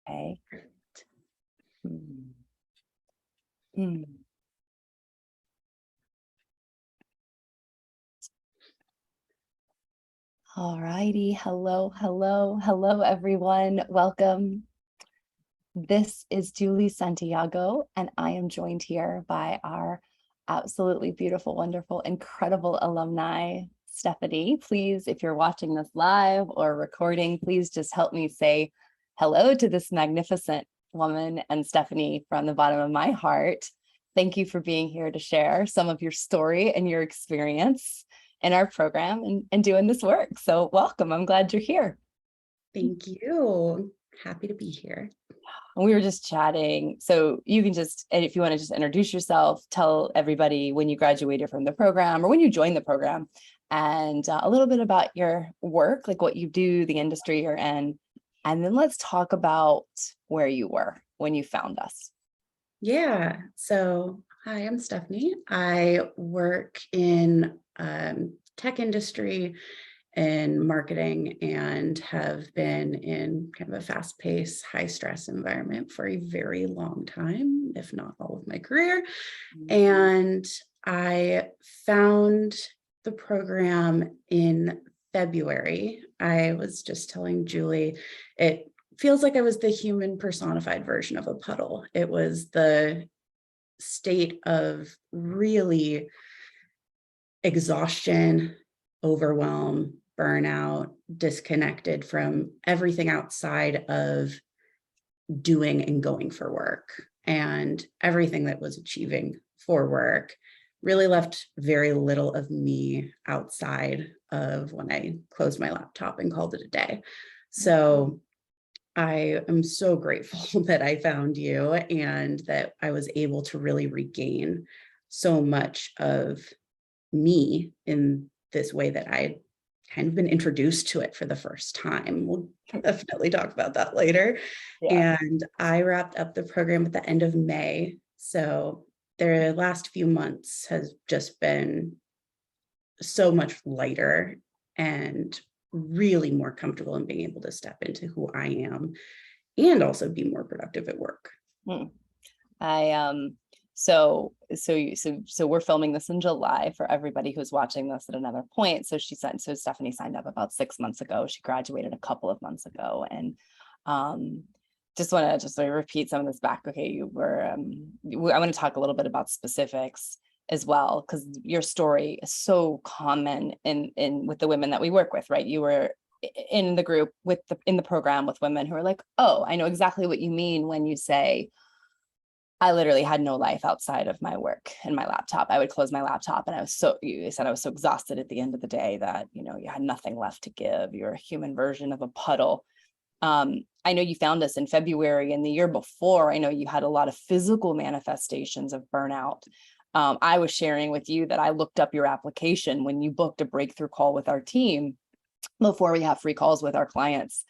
Okay. Hmm. All righty. Hello, everyone. Welcome. This is Julie Santiago, and I am joined here by our absolutely beautiful, wonderful, incredible alumni, Stephanie. Please, if you're watching this live or recording, please just help me say hello to this magnificent woman and Stephanie from the bottom of my heart. Thank you for being here to share some of your story and your experience in our program and doing this work. So welcome. I'm glad you're here. Thank you. Happy to be here. And we were just chatting. So you can just, and if you want to just introduce yourself, tell everybody when you graduated from the program or when you joined the program, and a little bit about your work, like what you do, the industry you're in. And then let's talk about where you were when you found us. Yeah. So, hi, I'm Stephanie. I work in tech industry and marketing and have been in kind of a fast-paced, high-stress environment for a very long time, if not all of my career. And I found the program in February. I was just telling Julie, it feels like I was the human personified version of a puddle. It was the state of really exhaustion, overwhelm, burnout, disconnected from everything outside of doing and going for work, and everything that was achieving for work really left very little of me outside of when I closed my laptop and called it a day. So I am so grateful that I found you and that I was able to really regain so much of me in this way that I kind of been introduced to it for the first time. We'll definitely talk about that later. Yeah. And I wrapped up the program at the end of May. So the last few months has just been so much lighter and really more comfortable in being able to step into who I am and also be more productive at work. So we're filming this in July for everybody who's watching this at another point. So Stephanie signed up about 6 months ago. She graduated a couple of months ago, and just want to sort of repeat some of this back. Okay, you were. I want to talk a little bit about specifics as well, because your story is so common in with the women that we work with, right? You were in the group in the program with women who are like, oh, I know exactly what you mean when you say, I literally had no life outside of my work and my laptop. I would close my laptop and you said I was so exhausted at the end of the day that, you had nothing left to give. You're a human version of a puddle. I know you found us in February, and the year before, I know you had a lot of physical manifestations of burnout. I was sharing with you that I looked up your application when you booked a breakthrough call with our team. Before we have free calls with our clients,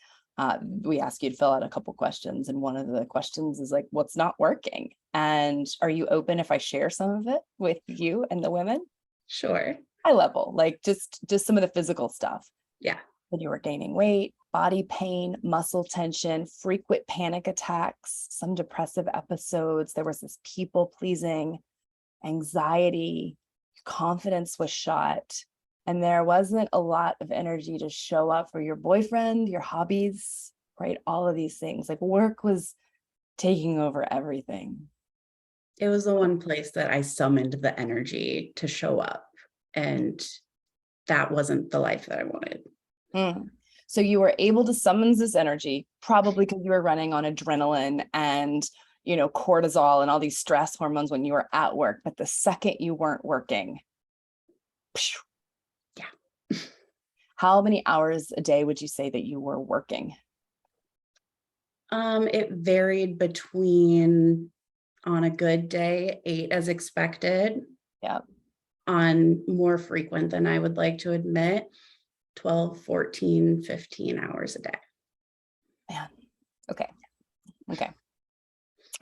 we ask you to fill out a couple questions. And one of the questions is like, what's not working? And are you open if I share some of it with you and the women? Sure. High level, like just some of the physical stuff. Yeah. When you were gaining weight, body pain, muscle tension, frequent panic attacks, some depressive episodes. There was this people pleasing, anxiety, confidence was shot. And there wasn't a lot of energy to show up for your boyfriend, your hobbies, right? All of these things, like work was taking over everything. It was the one place that I summoned the energy to show up. And that wasn't the life that I wanted. So you were able to summon this energy, probably because you were running on adrenaline and, cortisol and all these stress hormones when you were at work. But the second you weren't working, yeah. How many hours a day would you say that you were working? It varied between, on a good day, 8 as expected. Yeah. On more frequent than I would like to admit, 12, 14, 15 hours a day. Man.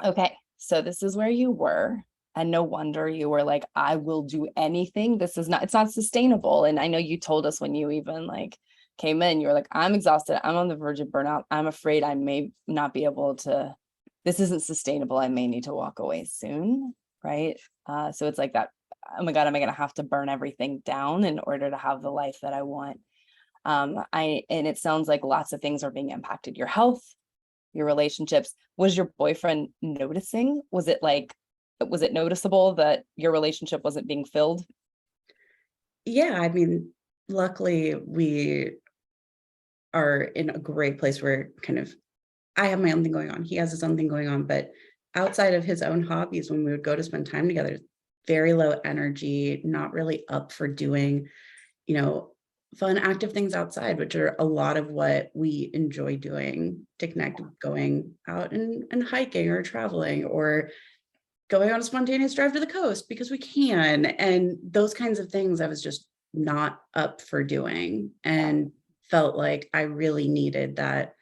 Okay. So this is where you were. And no wonder you were like, I will do anything. It's not sustainable. And I know you told us when you even came in, you were like, I'm exhausted. I'm on the verge of burnout. I'm afraid I may not be able to, this isn't sustainable. I may need to walk away soon. Right. So it's like that, oh my God, am I going to have to burn everything down in order to have the life that I want? And it sounds like lots of things are being impacted. Your health, your relationships. Was your boyfriend noticing? Was it noticeable that your relationship wasn't being filled? Yeah, I mean, luckily we are in a great place where kind of I have my own thing going on. He has his own thing going on, but outside of his own hobbies, when we would go to spend time together, very low energy, not really up for doing, you know, fun, active things outside, which are a lot of what we enjoy doing to connect, going out and hiking or traveling or going on a spontaneous drive to the coast because we can. And those kinds of things I was just not up for doing and felt like I really needed that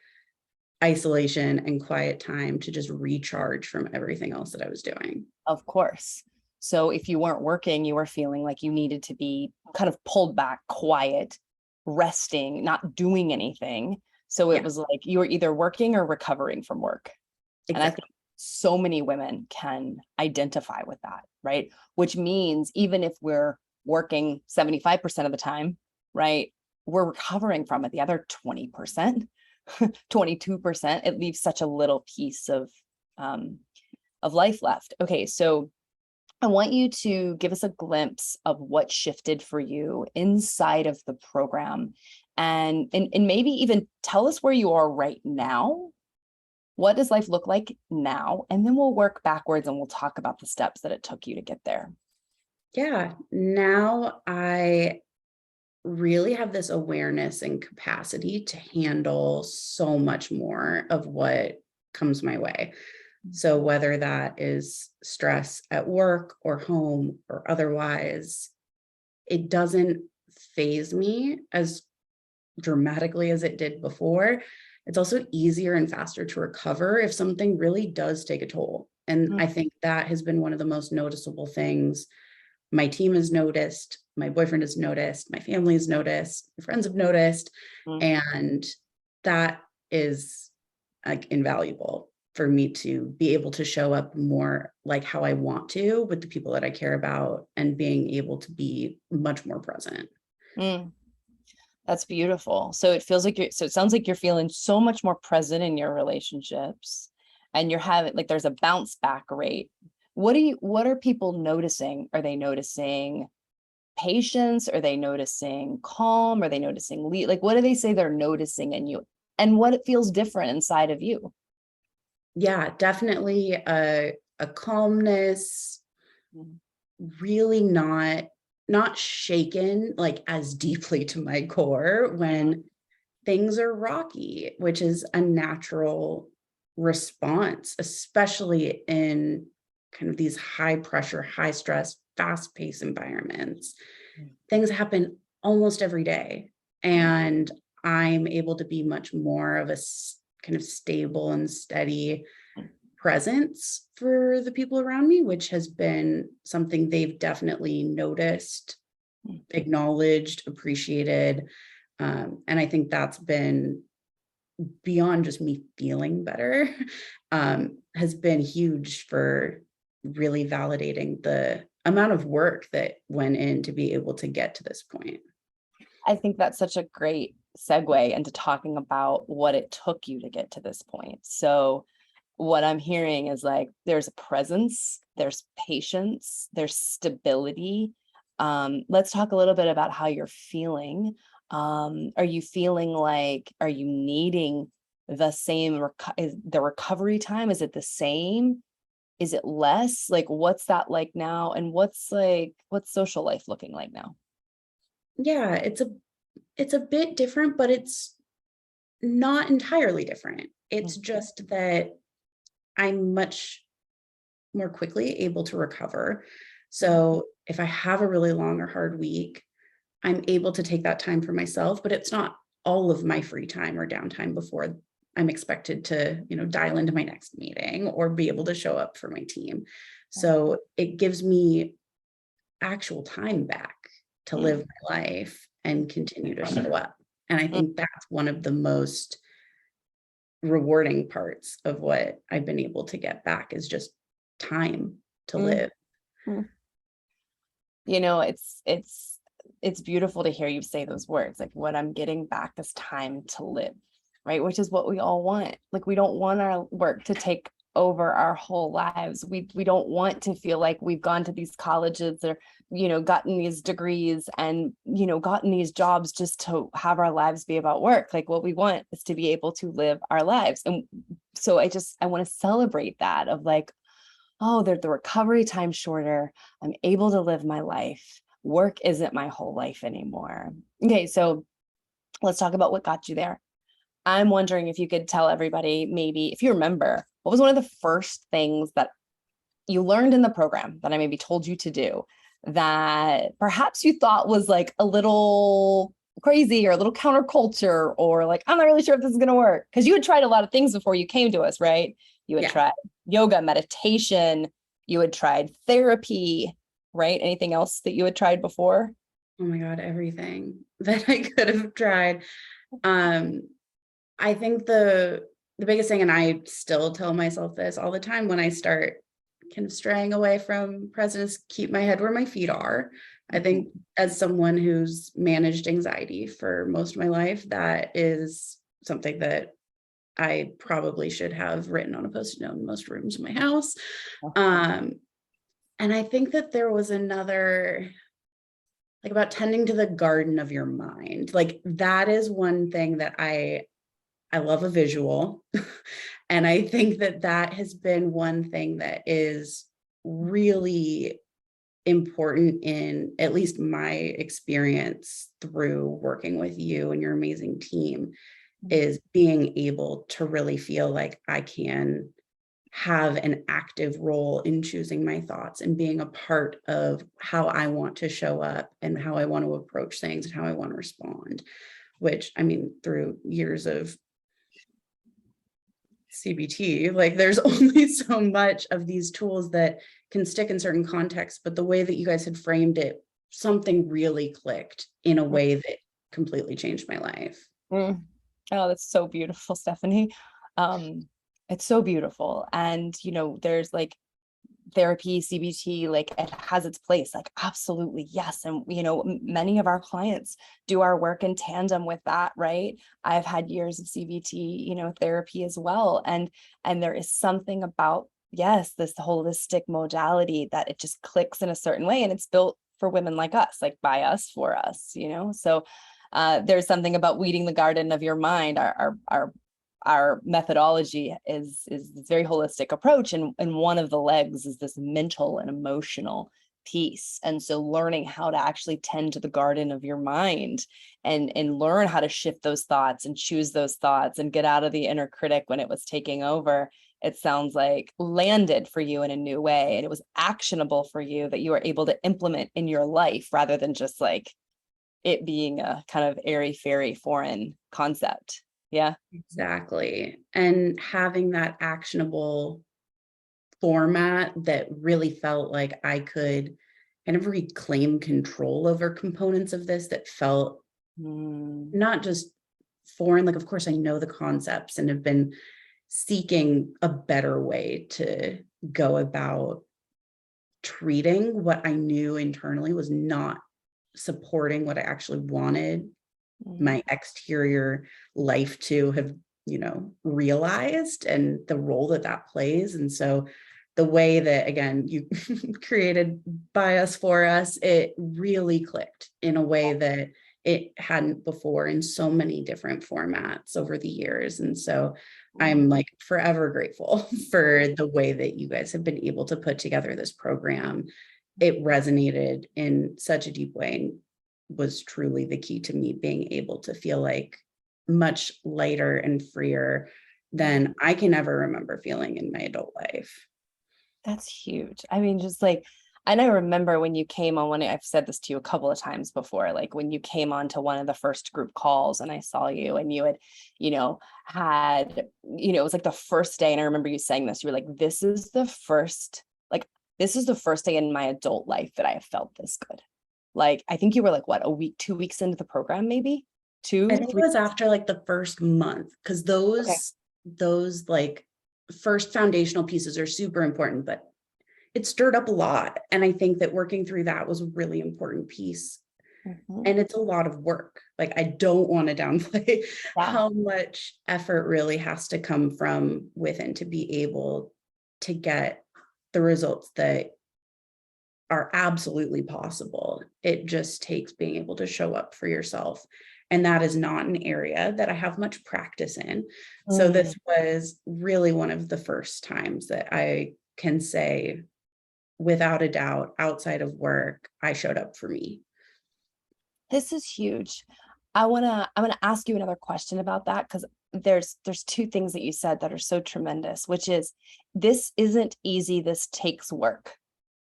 isolation and quiet time to just recharge from everything else that I was doing. Of course. So if you weren't working, you were feeling like you needed to be kind of pulled back, quiet, resting, not doing anything. So it Yeah, was like you were either working or recovering from work. And I exactly. think so many women can identify with that, right? Which means even if we're working 75% of the time, right, we're recovering from it the other 20%, 22%. It leaves such a little piece of life left. Okay, so I want you to give us a glimpse of what shifted for you inside of the program and maybe even tell us where you are right now. What does life look like now? And then we'll work backwards and we'll talk about the steps that it took you to get there. Yeah. Now I really have this awareness and capacity to handle so much more of what comes my way. So whether that is stress at work or home or otherwise, it doesn't phase me as dramatically as it did before. It's also easier and faster to recover if something really does take a toll. And I think that has been one of the most noticeable things. My team has noticed, my boyfriend has noticed, my family has noticed, my friends have noticed, Mhm. and that is like invaluable for me to be able to show up more like how I want to with the people that I care about and being able to be much more present. Mm, that's beautiful. So it feels like so it sounds like you're feeling so much more present in your relationships and you're having like there's a bounce back rate. What are people noticing? Are they noticing patience? Are they noticing calm? Are they noticing like what do they say they're noticing in you? And what it feels different inside of you? Yeah, definitely a calmness, Mhm. really not shaken like as deeply to my core when things are rocky, which is a natural response, especially in kind of these high pressure, high stress, fast paced environments. Things happen almost every day. And I'm able to be much more of a kind of stable and steady presence for the people around me, which has been something they've definitely noticed, acknowledged, appreciated. And I think that's been beyond just me feeling better, has been huge for really validating the amount of work that went in to be able to get to this point. I think that's such a great segue into talking about what it took you to get to this point. So, what I'm hearing is like there's a presence, there's patience, there's stability. Let's talk a little bit about how you're feeling. Are you feeling like, are you needing the same, is the recovery time? Is it the same? Is it less? Like, what's that like now? And what's social life looking like now? Yeah, it's a bit different, but it's not entirely different. It's Mm, just that I'm much more quickly able to recover. mm, So if I have a really long or hard week, I'm able to take that time for myself, but it's not all of my free time or downtime before I'm expected to, dial into my next meeting or be able to show up for my team. So it gives me actual time back to live my life and continue to show up. And I Mm, think that's one of the most rewarding parts of what I've been able to get back is just time to mm, live. mm. You know, it's beautiful to hear you say those words. Like, what I'm getting back is time to live, right? Which is what we all want. Like, we don't want our work to take over our whole lives. We don't want to feel like we've gone to these colleges or, gotten these degrees and, gotten these jobs just to have our lives be about work. Like, what we want is to be able to live our lives. And so I want to celebrate that of like, oh, the recovery time shorter. I'm able to live my life. Work isn't my whole life anymore. Okay, so let's talk about what got you there. I'm wondering if you could tell everybody, maybe if you remember, what was one of the first things that you learned in the program that I maybe told you to do that perhaps you thought was like a little crazy or a little counterculture, or like, I'm not really sure if this is going to work? Because you had tried a lot of things before you came to us, right? You had Yeah. tried yoga, meditation, you had tried therapy, right? Anything else that you had tried before? Oh my God, everything that I could have tried. Um, I think the biggest thing, and I still tell myself this all the time when I start kind of straying away from presence, keep my head where my feet are. I Mhm. think as someone who's managed anxiety for most of my life, that is something that I probably should have written on a post-it note in most rooms in my house. Um, and I think that there was another, like, about tending to the garden of your mind. Like, that is one thing that I love a visual. And I think that that has been one thing that is really important in at least my experience through working with you and your amazing team, is being able to really feel like I can have an active role in choosing my thoughts and being a part of how I want to show up and how I want to approach things and how I want to respond, which, I mean, through years of CBT, like, there's only so much of these tools that can stick in certain contexts, but the way that you guys had framed it, something really clicked in a way that completely changed my life. Mm. Oh, that's so beautiful, Stephanie. Um, it's so beautiful. And, there's like therapy, CBT, like it has its place, like absolutely, yes. And, many of our clients do our work in tandem with that, right? I've had years of CBT, therapy as well. And there is something about, yes, this holistic modality that it just clicks in a certain way, and it's built for women like us, like by us, for us, so there's something about weeding the garden of your mind. Our methodology is this very holistic approach, and one of the legs is this mental and emotional piece. And so learning how to actually tend to the garden of your mind and learn how to shift those thoughts and choose those thoughts and get out of the inner critic when it was taking over, it sounds like landed for you in a new way, and it was actionable for you that you were able to implement in your life rather than just like it being a kind of airy fairy foreign concept. Yeah. Exactly. And having that actionable format that really felt like I could kind of reclaim control over components of this that felt Mm, not just foreign. Like, of course, I know the concepts and have been seeking a better way to go about treating what I knew internally was not supporting what I actually wanted mm, my exterior life to have, realized, and the role that that plays. And so the way that, again, you created by us for us, it really clicked in a way that it hadn't before in so many different formats over the years. And so mm, I'm like forever grateful for the way that you guys have been able to put together this program. It resonated in such a deep way and was truly the key to me being able to feel like much lighter and freer mm. than I can ever remember feeling in my adult life. That's huge. I mean, just like, and I remember when you came on one, I've said this to you a couple of times before, like when you came on to one of the first group calls and I saw you and you had, had, it was like the first day. And I remember you saying this, you were like, this is the first day in my adult life that I have felt this good. Like, I think you were like, what, a week, 2 weeks into the program, maybe? I 2, think it 3? was after like the first month, because Okay. those like first foundational pieces are super important, but it stirred up a lot. And I think that working through that was a really important piece. Mhm. And it's a lot of work. Like, I don't want to downplay Yeah. how much effort really has to come from within to be able to get the results that are absolutely possible. It just takes being able to show up for yourself. And that is not an area that I have much practice in. So Mm. this was really one of the first times that I can say, without a doubt, outside of work, I showed up for me. This is huge. I'm gonna ask you another question about that, because there's 2 things that you said that are so tremendous, which is, this isn't easy, this takes work.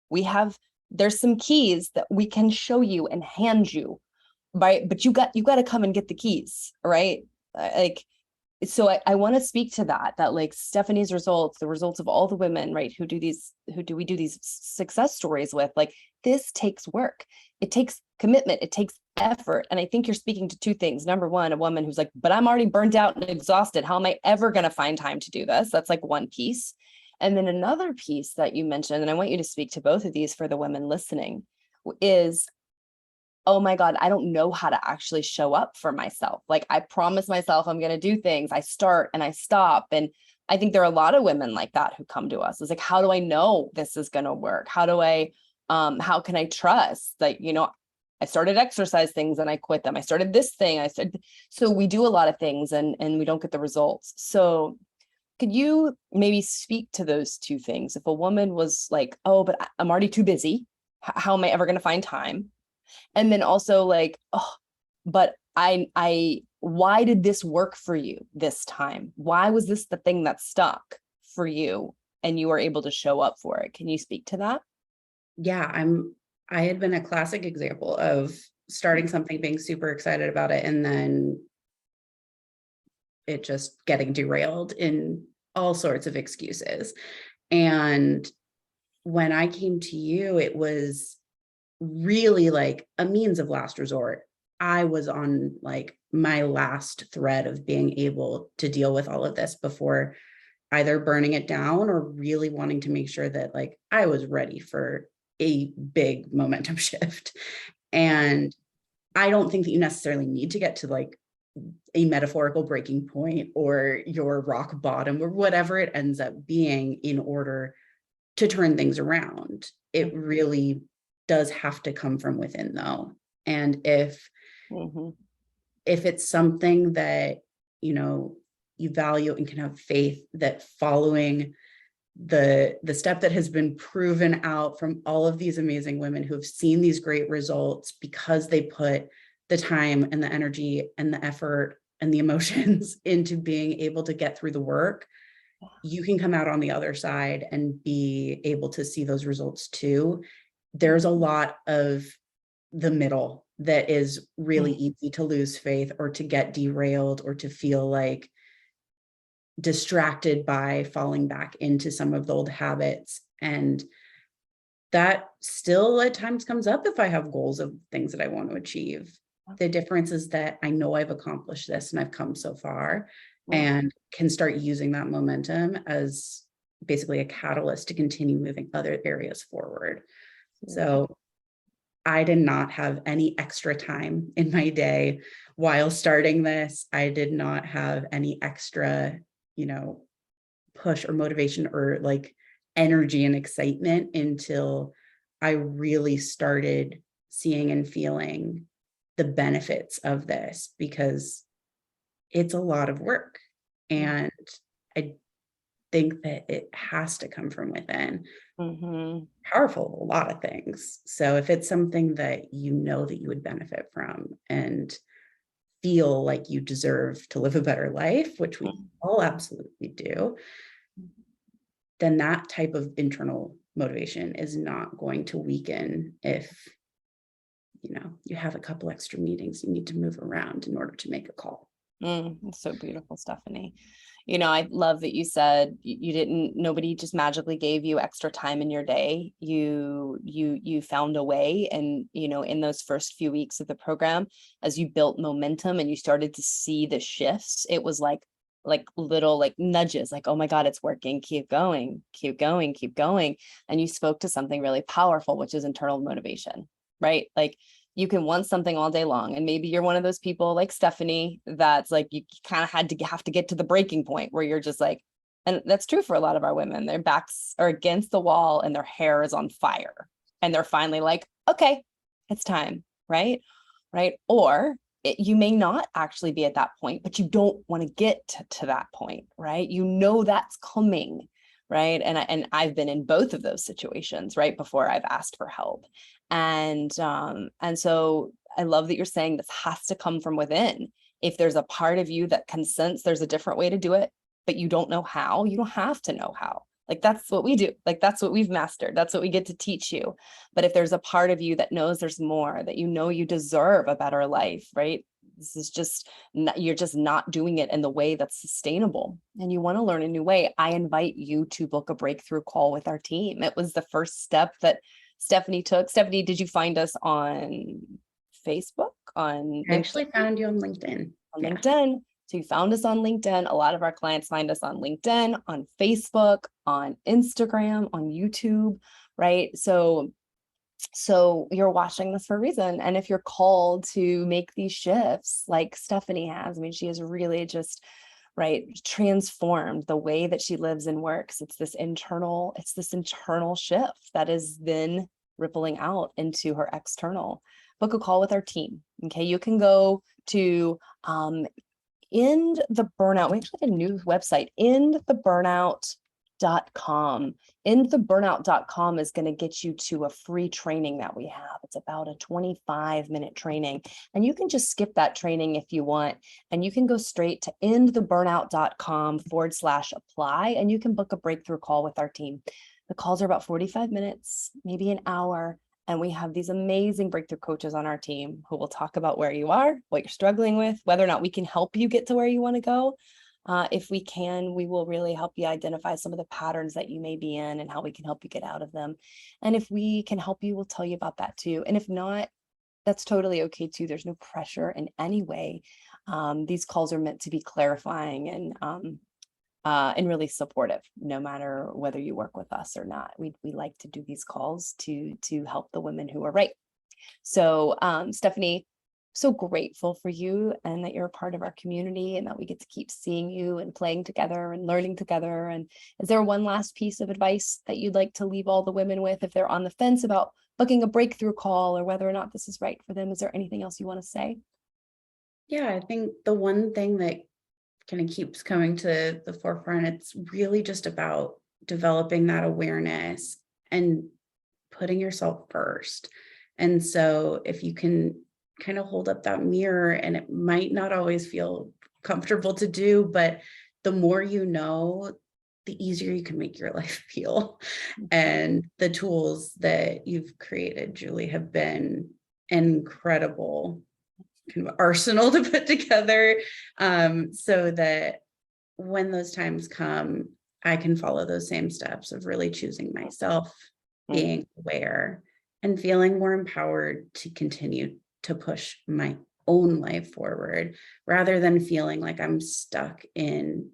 We have There's some keys that we can show you and hand you, right? But you got to come and get the keys, right? Like, so I want to speak to that like Stephanie's results, the results of all the women, right, who we do these success stories with, like, this takes work. It takes commitment, it takes effort. And I think you're speaking to 2 things. Number one, a woman who's like, but I'm already burnt out and exhausted, how am I ever going to find time to do this? That's like one piece. And then another piece that you mentioned, and I want you to speak to both of these for the women listening, is, oh my God, I don't know how to actually show up for myself. Like, I promise myself I'm going to do things. I start and I stop. And I think there are a lot of women like that who come to us. It's like, how do I know this is going to work? How can I trust that, I started exercise things and I quit them. I started this thing. So we do a lot of things and we don't get the results. So could you maybe speak to those 2 things? If a woman was like, oh, but I'm already too busy. How am I ever going to find time? And then also like, oh, but why did this work for you this time? Why was this the thing that stuck for you and you were able to show up for it? Can you speak to that? Yeah, I had been a classic example of starting something, being super excited about it, and then it just getting derailed in all sorts of excuses. And when I came to you, it was really like a means of last resort. I was on like my last thread of being able to deal with all of this before either burning it down or really wanting to make sure that like I was ready for a big momentum shift. And I don't think that you necessarily need to get to like a metaphorical breaking point or your rock bottom or whatever it ends up being in order to turn things around. It really does have to come from within though. And Mm-hmm. if it's something that, you know, you value and can have faith that following the step that has been proven out from all of these amazing women who have seen these great results because they put the time and the energy and the effort and the emotions into being able to get through the work, you can come out on the other side and be able to see those results too. There's a lot of the middle that is really easy to lose faith or to get derailed or to feel like distracted by falling back into some of the old habits. And that still at times comes up if I have goals of things that I want to achieve. The difference is that I know I've accomplished this and I've come so far and can start using that momentum as basically a catalyst to continue moving other areas forward. So I did not have any extra time in my day while starting this. I did not have any extra, you know, push or motivation or like energy and excitement until I really started seeing and feeling the benefits of this because it's a lot of work. And I think that it has to come from within. Mm-hmm. Powerful, a lot of things. So if it's something that you know that you would benefit from and feel like you deserve to live a better life, which we all absolutely do, then that type of internal motivation is not going to weaken if, you know, you have a couple extra meetings you need to move around in order to make a call. It's so beautiful, Stephanie. I love that you said you didn't, nobody just magically gave you extra time in your day. You found a way. And, in those first few weeks of the program, as you built momentum and you started to see the shifts, it was like little like nudges, like, oh my God, it's working. Keep going, keep going, keep going. And you spoke to something really powerful, which is internal motivation, right? Like, you can want something all day long. And maybe you're one of those people like Stephanie, that's like, you kind of have to get to the breaking point where you're just like, and that's true for a lot of our women, their backs are against the wall and their hair is on fire. And they're finally like, okay, it's time. Right. Right. Or you may not actually be at that point, but you don't want to get to that point. Right. That's coming. Right. And I've been in both of those situations right before I've asked for help. And so I love that you're saying this has to come from within. If there's a part of you that can sense there's a different way to do it, but you don't know how, you don't have to know how. Like, that's what we do. Like, that's what we've mastered. That's what we get to teach you. But if there's a part of you that knows there's more, that you deserve a better life, right? This is just, you're just not doing it in the way that's sustainable. And you want to learn a new way. I invite you to book a breakthrough call with our team. It was the first step that Stephanie took. Stephanie, did you find us on Facebook, on I actually found you on LinkedIn. on LinkedIn? So you found us on LinkedIn. A lot of our clients find us on LinkedIn, on Facebook, on Instagram, on YouTube, right? So you're watching this for a reason. And if you're called to make these shifts like Stephanie has, I mean, she has really just transformed the way that she lives and works. It's this internal shift that is then rippling out into her external. Book a call with our team. Okay. You can go to End the Burnout. We actually have a new website, endtheburnout.com. Endtheburnout.com is going to get you to a free training that we have. It's about a 25-minute training. And you can just skip that training if you want. And you can go straight to endtheburnout.com/apply. And you can book a breakthrough call with our team. The calls are about 45 minutes, maybe an hour. And we have these amazing breakthrough coaches on our team who will talk about where you are, what you're struggling with, whether or not we can help you get to where you want to go. If we can, we will really help you identify some of the patterns that you may be in and how we can help you get out of them. And if we can help you, we'll tell you about that too. And if not, that's totally okay too. There's no pressure in any way. These calls are meant to be clarifying and really supportive, no matter whether you work with us or not. We like to do these calls to help the women who are right. So Stephanie, so grateful for you and that you're a part of our community and that we get to keep seeing you and playing together and learning together. And is there one last piece of advice that you'd like to leave all the women with if they're on the fence about booking a breakthrough call or whether or not this is right for them? Is there anything else you want to say? Yeah, I think the one thing that kind of keeps coming to the forefront, it's really just about developing that awareness and putting yourself first. And so if you can kind of hold up that mirror, and it might not always feel comfortable to do, but the more you know, the easier you can make your life feel. And the tools that you've created, Julie, have been incredible kind of arsenal to put together, so that when those times come, I can follow those same steps of really choosing myself, being aware, and feeling more empowered to continue to push my own life forward, rather than feeling like I'm stuck in,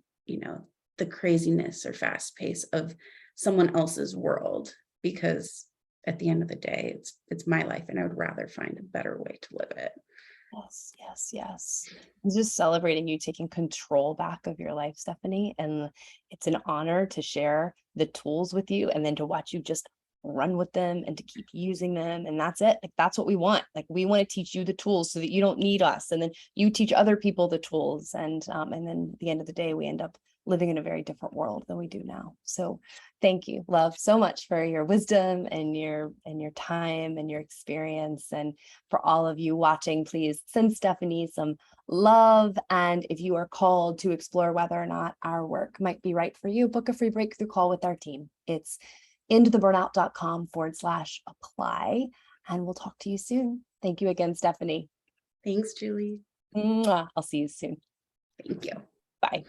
the craziness or fast pace of someone else's world. Because at the end of the day, it's my life, and I would rather find a better way to live it. Yes, yes, yes. I'm just celebrating you taking control back of your life, Stephanie. And it's an honor to share the tools with you and then to watch you just run with them and to keep using them. And that's it. Like, that's what we want. Like, we want to teach you the tools so that you don't need us. And then you teach other people the tools. And then at the end of the day, we end up living in a very different world than we do now. So thank you, love, so much for your wisdom and your time and your experience. And for all of you watching, please send Stephanie some love. And if you are called to explore whether or not our work might be right for you, book a free breakthrough call with our team. It's endtheburnout.com/apply. And we'll talk to you soon. Thank you again, Stephanie. Thanks, Julie. Mwah. I'll see you soon. Thank you. Bye.